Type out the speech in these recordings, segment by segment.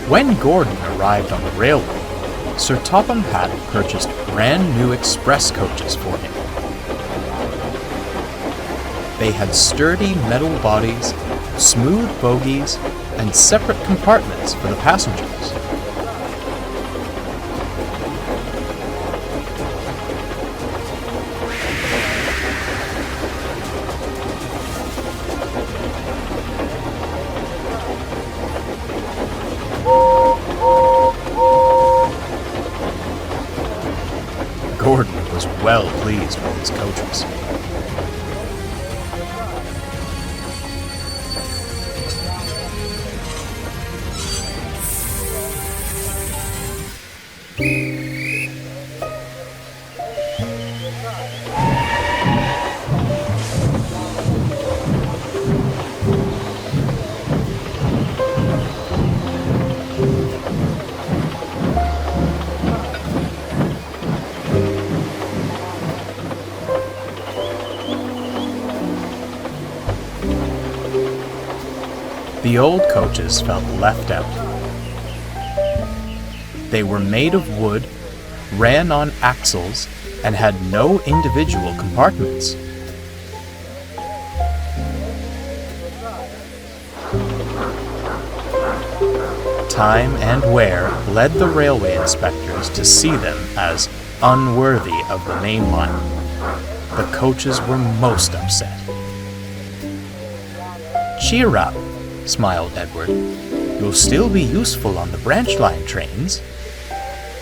When Gordon arrived on the railway, Sir Topham Hatt purchased brand new express coaches for him. They had sturdy metal bodies, smooth bogies, and separate compartments for the passengers. Gordon was well pleased with his coaches. The old coaches felt left out. They were made of wood, ran on axles, and had no individual compartments. Time and wear led the railway inspectors to see them as unworthy of the main line. The coaches were most upset. "Cheer up," smiled Edward. "You'll still be useful on the branchline trains."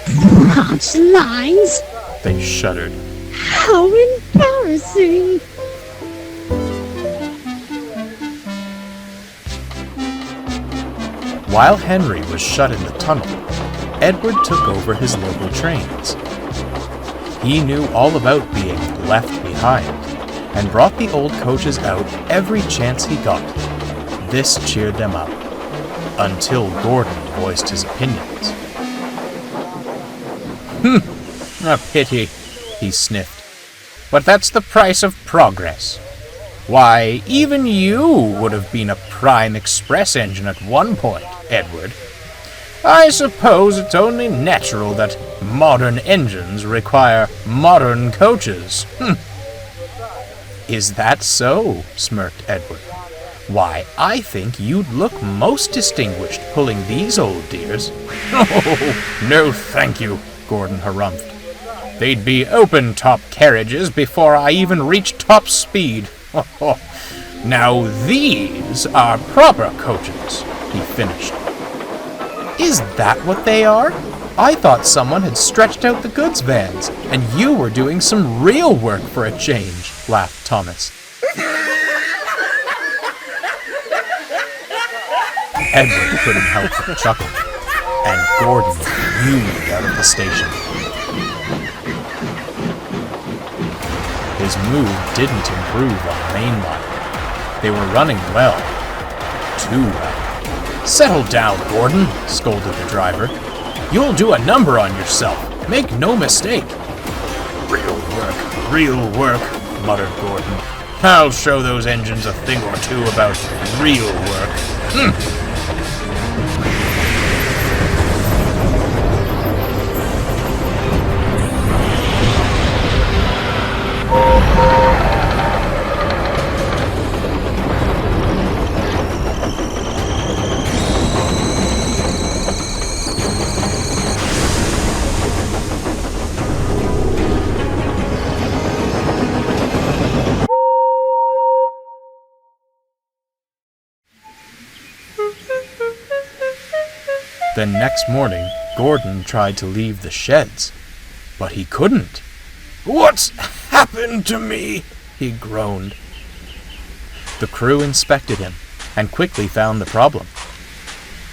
"Branchlines?" They shuddered. "How embarrassing!" While Henry was shut in the tunnel, Edward took over his local trains. He knew all about being left behind and brought the old coaches out every chance he got. This cheered them up, until Gordon voiced his opinions. "A pity," he sniffed. "But that's the price of progress. Why, even you would have been a prime express engine at one point, Edward. I suppose it's only natural that modern engines require modern coaches." "Is that so?" smirked Edward. "Why, I think you'd look most distinguished pulling these old dears." "Oh, no thank you," Gordon harumphed. "They'd be open-top carriages before I even reached top speed. Now these are proper coaches," he finished. "Is that what they are? I thought someone had stretched out the goods vans, and you were doing some real work for a change," laughed Thomas. Edward couldn't help but chuckle, and Gordon fumed out of the station. His mood didn't improve on the main line. They were running well. Too well. "Settle down, Gordon," scolded the driver. "You'll do a number on yourself. Make no mistake." Real work," muttered Gordon. "I'll show those engines a thing or two about real work." Then next morning, Gordon tried to leave the sheds, but he couldn't. "What's happened to me?" he groaned. The crew inspected him and quickly found the problem.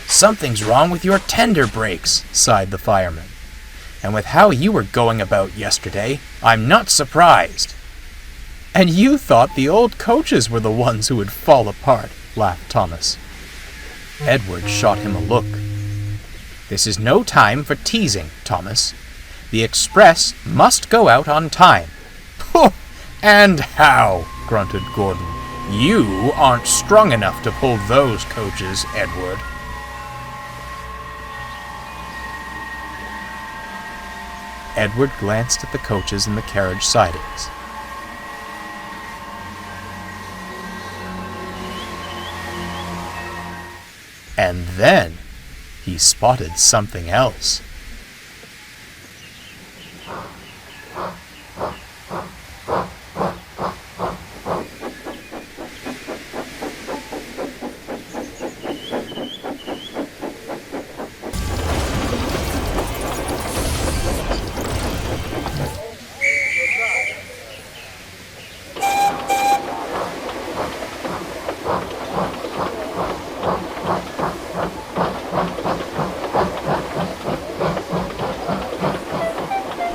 "Something's wrong with your tender brakes," sighed the fireman. "And with how you were going about yesterday, I'm not surprised." "And you thought the old coaches were the ones who would fall apart," laughed Thomas. Edward shot him a look. "This is no time for teasing, Thomas. The express must go out on time." "Oh, And how? Grunted Gordon. You aren't strong enough to pull those coaches, Edward. Edward glanced at the coaches in the carriage sidings. And then he spotted something else.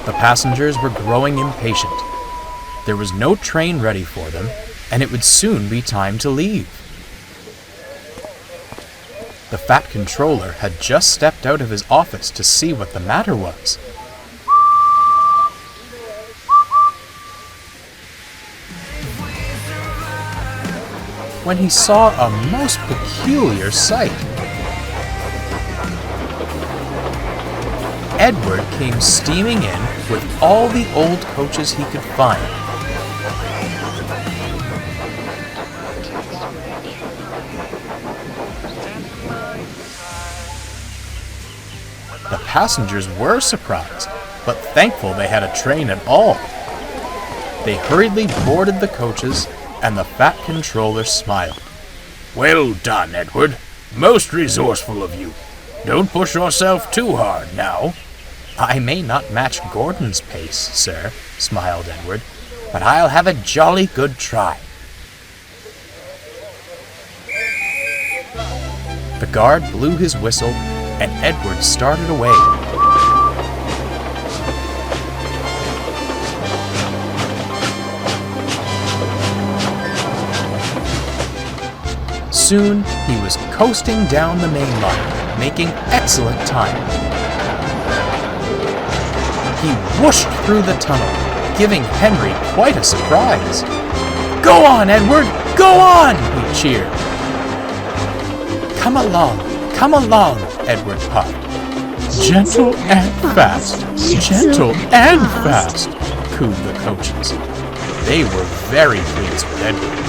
The passengers were growing impatient. There was no train ready for them, and it would soon be time to leave. The fat controller had just stepped out of his office to see what the matter was. When he saw a most peculiar sight. Edward came steaming in with all the old coaches he could find. The passengers were surprised, but thankful they had a train at all. They hurriedly boarded the coaches, and the fat controller smiled. Well done, Edward. Most resourceful of you. Don't push yourself too hard now. I may not match Gordon's pace, sir, smiled Edward, but I'll have a jolly good try. The guard blew his whistle, and Edward started away. Soon, he was coasting down the main line, making excellent time. He whooshed through the tunnel, giving Henry quite a surprise. Go on, Edward! Go on! He cheered. Come along, Edward puffed. Gentle and fast, gentle and fast, cooed the coaches. They were very pleased with Edward.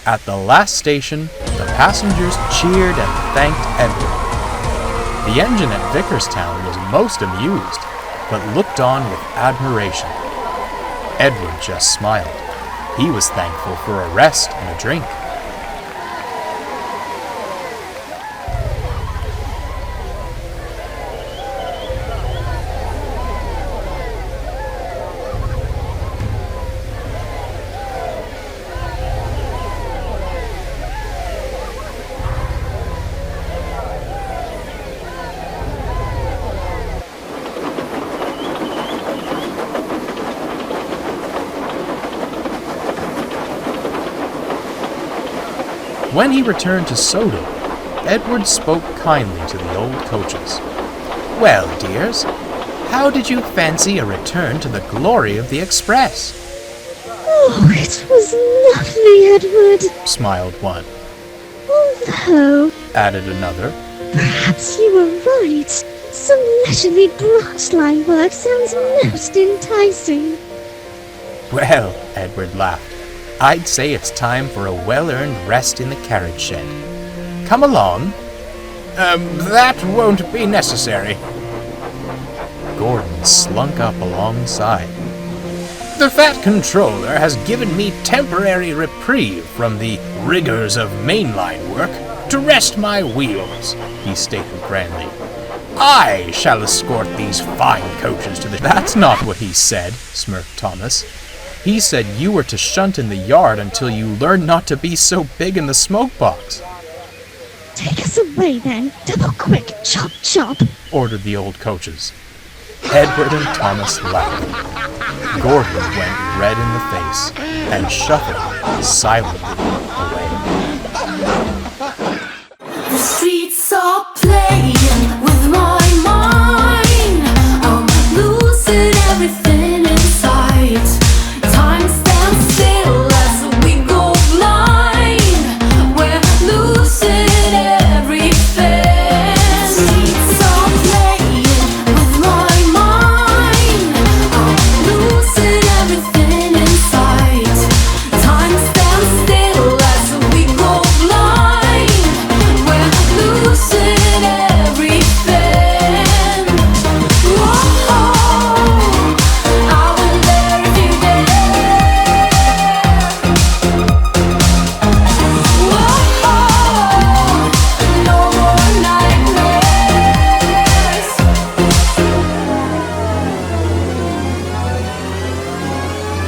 At the last station, the passengers cheered and thanked Edward. The engine at Vickerstown was most amused, but looked on with admiration. Edward just smiled. He was thankful for a rest and a drink. When he returned to Sodor, Edward spoke kindly to the old coaches. Well, dears, how did you fancy a return to the glory of the express? Oh, it was lovely, Edward, smiled one. Although, added another, perhaps you were right. Some leisurely branchline work sounds most enticing. Well, Edward laughed, I'd say it's time for a well-earned rest in the carriage shed. Come along. That won't be necessary. Gordon slunk up alongside. The Fat Controller has given me temporary reprieve from the rigors of mainline work to rest my wheels, he stated grandly. I shall escort these fine coaches to the... That's not what he said, smirked Thomas. He said you were to shunt in the yard until you learned not to be so big in the smoke box. Take us away then, double quick, chop chop, ordered the old coaches. Edward and Thomas laughed. Gordon went red in the face and shuffled silently away.